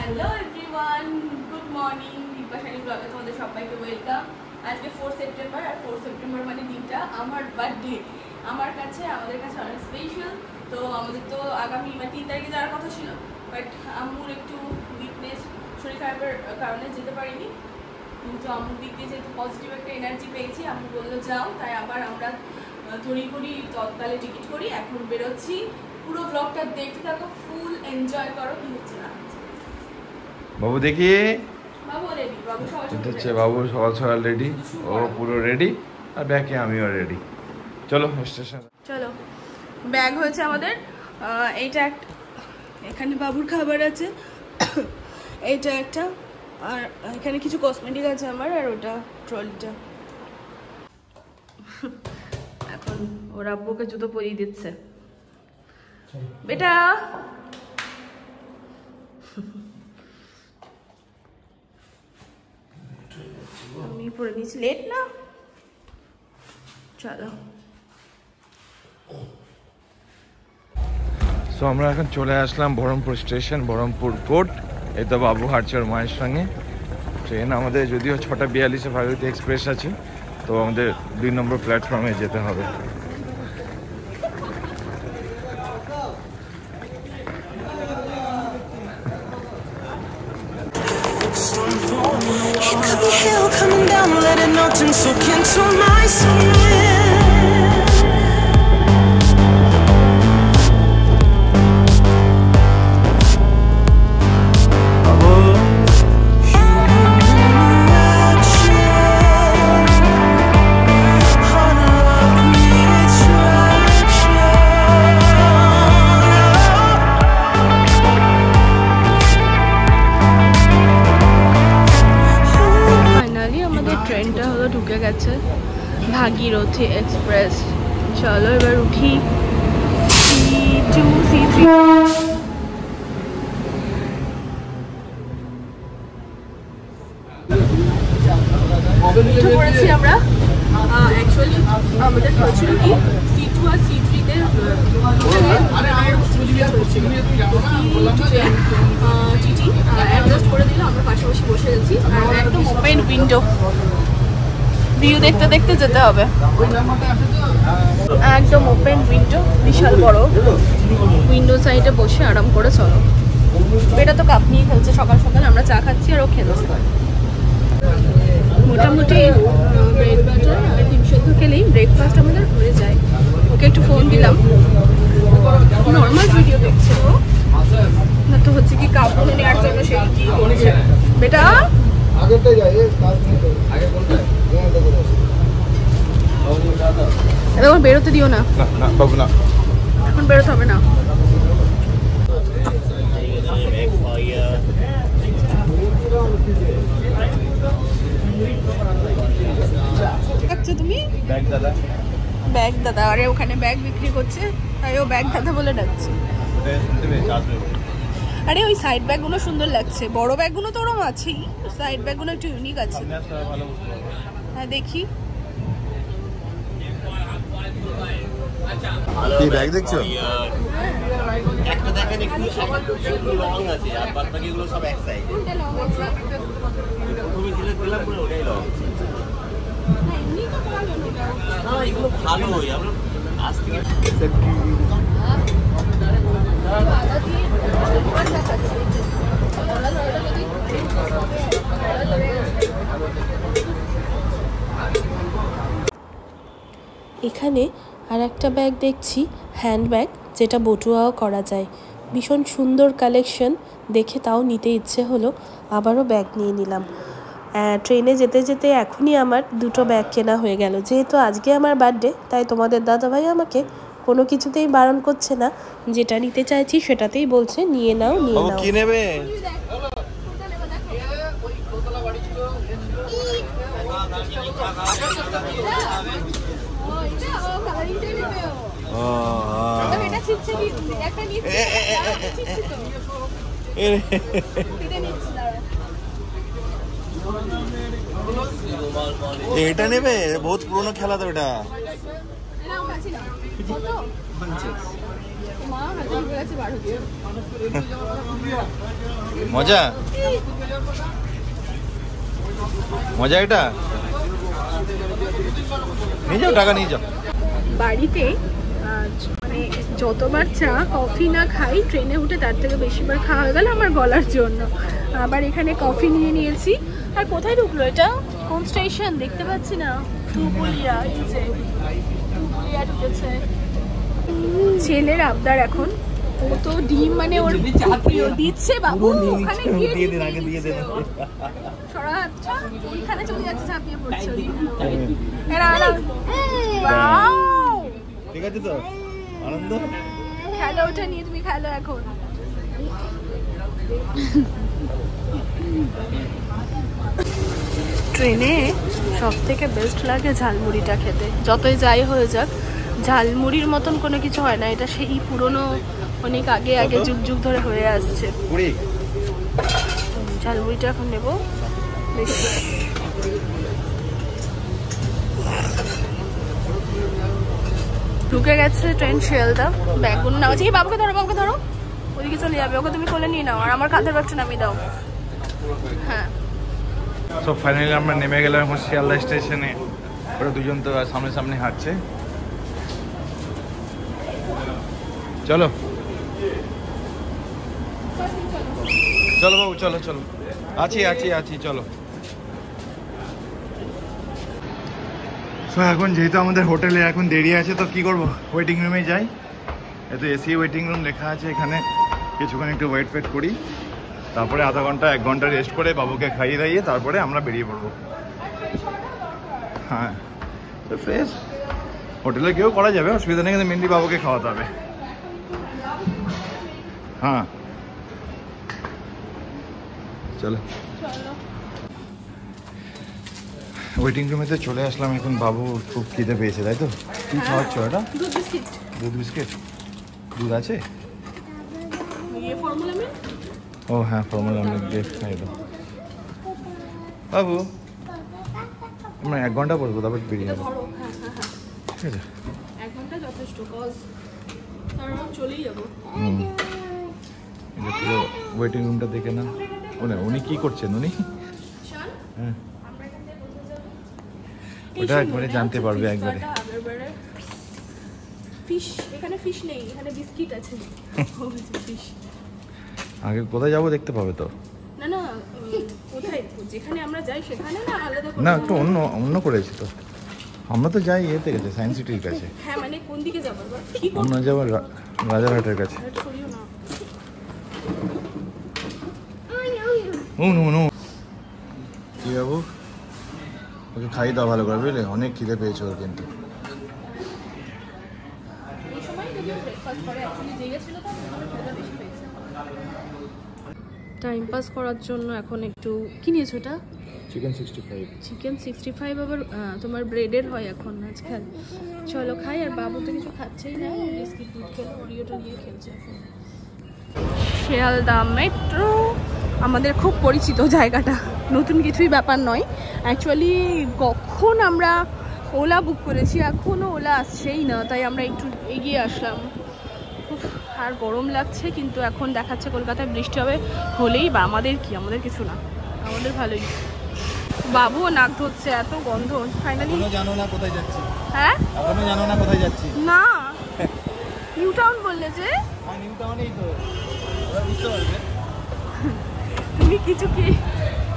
Hello everyone, good morning. Dipashani ব্লগে তোমাদের সবাইকে ওয়েলকাম। আজকে 4 সেপ্টেম্বর, আর 4 সেপ্টেম্বর মানে দিনটা আমার বার্থডে। আমাদের কাছে অনেক স্পেশাল। তো আমাদের তো আগামী 3 তারিখে যাওয়ার কথা ছিল, বাট আম্মুর একটু উইকনেস, শরীর খারাপের কারণে যেতে পারিনি। কিন্তু আম্মুর দিক দিয়ে যেহেতু পজিটিভ একটা এনার্জি পেয়েছি, আম্মু বললো যাও, তাই আবার আমরা তড়িঘড়ি তৎকালে টিকিট করি, এখন বেরোচ্ছি। পুরো ব্লগটা দেখতে থাকো, ফুল এনজয় করো কি হচ্ছে না। বাবু দেখি, বাবু রেডি, বাবু সকাল সকাল রেডি, ও পুরো রেডি, আর ব্যাগে আমিও রেডি। চলো স্টেশন, চলো। ব্যাগ হয়েছে আমাদের, এইটা একটা, এখানে বাবুর খাবার আছে, এইটা একটা, আর এখানে কিছু কসমেটিক আছে আমার, আর ওটা ট্রলিটা। এখন ওর আব্বুকে জুতো পরিয়ে দিচ্ছে। বেটা আমি পরে নিয়েছি, লেট না। চলো, সো আমরা এখন চলে আসলাম বহরমপুর স্টেশন, বহরমপুর কোর্ট। এই তো বাবু হাঁটছে ওর মায়ের সঙ্গে। ট্রেন আমাদের যদিও 6:42-এ ভারতী এক্সপ্রেস আছে, তো আমাদের 2 নম্বর প্ল্যাটফর্মে যেতে হবে। Coming down, let it melt and soak into my skin. ট্রেনটা হলো ঢুকে গেছে, ভাগীরথী এক্সপ্রেস। চলো এবার উঠি। C2 C3 উঠে পড়েছি আমরা। অ্যাকচুয়ালি আমাদের হয়েছিল কি, C2 আর C3-তে টিটি অ্যাডজাস্ট করে দিল, আমরা পাশাপাশি বসে গেছি। আর একদম ওপেন উইন্ডো, ভিউ দেখতে দেখতে যেতে হবে। একদম ওপেন উইন্ডো, বিশাল বড় উইন্ডো সাইডে বসে আরাম করে চলো। এটা তো কাপ নিয়ে খেলছে সকাল সকাল, আমরা চা খাচ্ছি আর ও খেলছে। মোটামুটি ব্রেড বাটার আর ডিম সেদ্ধ খেলেই ব্রেকফাস্ট আমাদের হয়ে যায়। ওকে একটু ফোন দিলাম, নর্মাল ভিডিও দেখছে ও, না তো হচ্ছে কি কাপড় নেওয়ার জন্য সেই কি করছে। বেটা এখন বেরোতে দিও না বাবু, না এখন বেরোতে হবে না। তুমি ব্যাগ দাদা, আরে ওখানে ব্যাগ বিক্রি করছে, তাই ও ব্যাগ দাদা বলে ডাকছে। আরে ওই সাইড ব্যাগগুলো সুন্দর লাগছে, বড় ব্যাগগুলো তো ওরকম আছেই, সাইড ব্যাগগুলো একটু ইউনিক আছে। হ্যাঁ দেখি, কি ব্যাগ দেখছো? একটা দেখেন একটু লং আছে, আর বাদ বাকিগুলো সব এক সাইজ। কোনটা লং আছে? প্রথমে যেটা দিলাম পুরো ওটাই লং। না এমনি তো ভালো না, না এগুলো ভালোই, আমরা আজ থেকে এখানে আর একটা ব্যাগ দেখছি, হ্যান্ড ব্যাগ, যেটা বটুয়াও করা যায়। ভীষণ সুন্দর কালেকশন দেখে, তাও নিতে ইচ্ছে হলো, আবারও ব্যাগ নিয়ে নিলাম। ট্রেনে যেতে যেতে এখনই আমার 2টো ব্যাগ কেনা হয়ে গেল। যেহেতু আজকে আমার বার্থডে, তাই তোমাদের দাদাভাই আমাকে কোনো কিছুতেই বারণ করছে না, যেটা নিতে চাইছি সেটাতেই বলছে নিয়ে নাও নিয়ে নাও। কি নেবে? এটা নেবে? বহুত পুরনো খেলা তো এটা। মা হাতে ঢুকে গেছে বার হচ্ছে। মজা মজা এটা নিয়ে যাও, টাকা নিয়ে যাও। বাড়িতে মানে যতবার চা কফি না খাই ট্রেনে উঠে তার থেকে বেশিবার খাওয়া হয়ে গেল আমার গলার জন্য। আবার এখানে কফি নিয়ে নিয়েছি। আর কোথায় ঢুকলো এটা? কোন স্টেশন দেখতে পাচ্ছি না। তুপুলিয়া, এই যে তুপুলিয়া ঢুকেছে। ছেলের আবদার এখন, ও তো ডিম মানে ওর প্রিয় দিচ্ছে বাবু। ওখানে গিয়ে দিয়ে দে সরা আচ্ছা ওইখানে চলে যাচ্ছে, ঝাঁপিয়ে পড়ছে। ঠিক আছে তো, আনন্দ খেলো, ওটা নিয়ে তুমি খেলো এখন। ট্রেনে সব থেকে বেস্ট লাগে ঝালমুড়িটা খেতে। যতই যাই হয়ে যাক, ঝালমুড়ির মতন কোনো কিছু হয় না। এটা সেই পুরনো, অনেক আগে আগে যুগ যুগ ধরে হয়ে আসছে। ঝালমুড়িটা এখন নেব। বেশ ঢুকে গেছে ট্রেন শিয়ালদা। ব্যাগগুলো নাও, এই বাবুকে ধরো, বাবুকে ধরো, ওদিকে চলে যাবে। ওকে তুমি কোলে নিয়ে নাও আর আমার কাঁধের ব্যাগটা নামিয়ে দাও। হ্যাঁ, সো ফাইনালি আমরা নেমে গেলাম এখন শিয়ালদা স্টেশনে। ওরা দুজন তো সামনে সামনে হাঁটছে। চলো চলো বাবু, চলো চলো, আছি আছি আছি, চলো। সো এখন যেহেতু আমাদের হোটেলে এখন দেরি আছে, তো কি করবো, ওয়েটিং রুমে যাই। এত এসি ওয়েটিং রুম লেখা আছে এখানে। কিছুক্ষণ একটু ওয়েট করি, তারপরে আধা ঘন্টা 1 ঘন্টা রেস্ট করে বাবুকে খাইয়ে দাইয়ে তারপরে আমরা বেরিয়ে পড়বো। হ্যাঁ, তো ফ্রেশ হোটেলে কেউ করা যাবে, অসুবিধা নেই, কিন্তু মেনলি বাবুকে খাওয়াতে হবে। হ্যাঁ চলো, ওয়েটিং রুমেতে চলে আসলাম। এখন বাবু খুব খিদে পেয়েছে, তাই তো? কি খাওয়াচ্ছ এটা? দুধ বিস্কিট। দুধ আছে? ও হ্যাঁ, ফর্মুলা মিল্ক দিয়ে খাই দাও বাবু। আমরা 1 ঘন্টা পড়বো, তারপর বেরিয়ে যাবো। ঠিক আছে, 1 ঘন্টা যথেষ্ট, তারপর চলেই যাবো। পুরো ওয়েটিং রুমটা দেখে না। উনি কি করছেন উনি? হ্যাঁ, ওটা একবারে জানতে পারবে একবারে। ফিশ, এখানে ফিশ নেই, এখানে বিস্কিট আছে। ফিশ আগে কোথায় যাবো দেখতে পাবে তো। না না, কোথায় যেখানে আমরা যাই সেখানে না, আলাদা না, একটু অন্য করেছি তো। আমরা তো যাই এতে গেছে, সায়েন্স সিটির কাছে। হ্যাঁ, মানে কোন দিকে যাবো? আমরা যাবো রাজারহাটের কাছে। কি বাবু, ওকে খাইয়ে দাও ভালো করে, বুঝলে? অনেক খিদে পেয়েছে ওর কিন্তু। টাইম পাস করার জন্য এখন একটু কি নিয়েছো? এটা চিকেন 65। চিকেন 65 আবার তোমার ব্রেডের হয় এখন আজকাল। চলো খাই। আর বাবু তো কিছু খাচ্ছেই না, বিস্কিট দুধ খেলো, ওরিওটা নিয়ে খেলছে এখন। শিয়ালদা মেট্রো আমাদের খুব পরিচিত জায়গাটা, নতুন কিছুই ব্যাপার নয়। অ্যাকচুয়ালি কখন আমরা ওলা বুক করেছি, এখনও ওলা আসছেই না, তাই আমরা একটু এগিয়ে আসলাম। আর গরম লাগছে, কিন্তু এখন দেখাচ্ছে কলকাতায় বৃষ্টি হবে। হলেই বা আমাদের কি, আমাদের কিছু না, আমাদের ভালোই। বাবুও নাক ধরছে, এত গন্ধ। ফাইনালি জানো না কোথায় যাচ্ছি? হ্যাঁ, এখনো জানো না কোথায় যাচ্ছি? না, নিউ টাউন বললে যে। নিউ টাউনেই তো, ওরা বুঝতে পারবে। তুমি কিছু কি,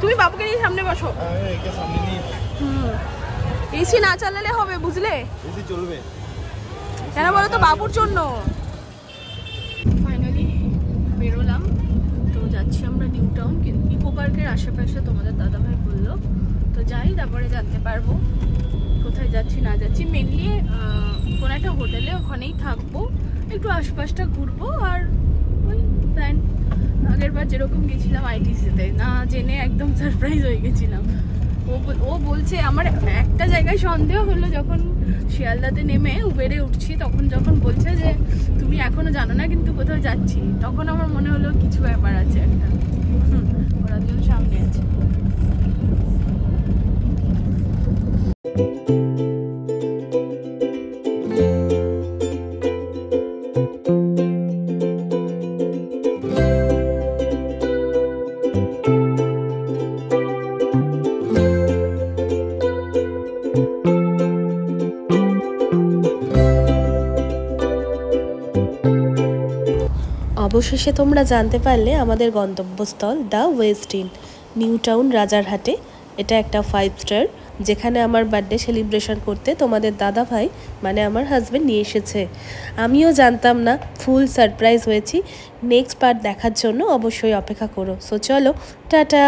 তুমি বাবুকে নিয়ে সামনে বসো। একে সামনে নিয়ে। এসি না চালালে হবে, বুঝলে? এসি চলবে কেন বলো তো, বাবুর জন্য। ফাইনালি বেরোলাম, তো যাচ্ছি আমরা নিউ টাউন। ইকো পার্কের আশেপাশে তোমাদের দাদাভাই বললো, তো যাই, তারপরে জানতে পারবো কোথায় যাচ্ছি না যাচ্ছি। মেনলি কোনো একটা হোটেলে ওখানেই থাকবো, একটু আশপাশটা ঘুরবো। আর ওই প্ল্যান আগের বার যেরকম গেছিলাম আইটিসিতে, না জেনে একদম সারপ্রাইজ হয়ে গেছিলাম। ও বলছে, আমার একটা জায়গায় সন্দেহ হলো যখন শিয়ালদাতে নেমে উবেরে উঠছি, তখন যখন বলছে যে তুমি এখনো জানো না কিন্তু কোথাও যাচ্ছি, তখন আমার মনে হলো কিছু ব্যাপার আছে একটা। ওরা দুজন সামনে আছে। অবশেষে তোমরা জানতে পারলে আমাদের গন্তব্যস্থল the Westin, New Town, রাজারহাটে। এটা একটা 5 স্টার, যেখানে আমার বার্থডে সেলিব্রেশন করতে তোমাদের দাদা ভাই মানে আমার হাজব্যান্ড নিয়ে এসেছে। আমিও জানতাম না, ফুল সারপ্রাইজ হয়েছি। নেক্সট পার্ট দেখার জন্য অবশ্যই অপেক্ষা করো। সো চলো, টাটা।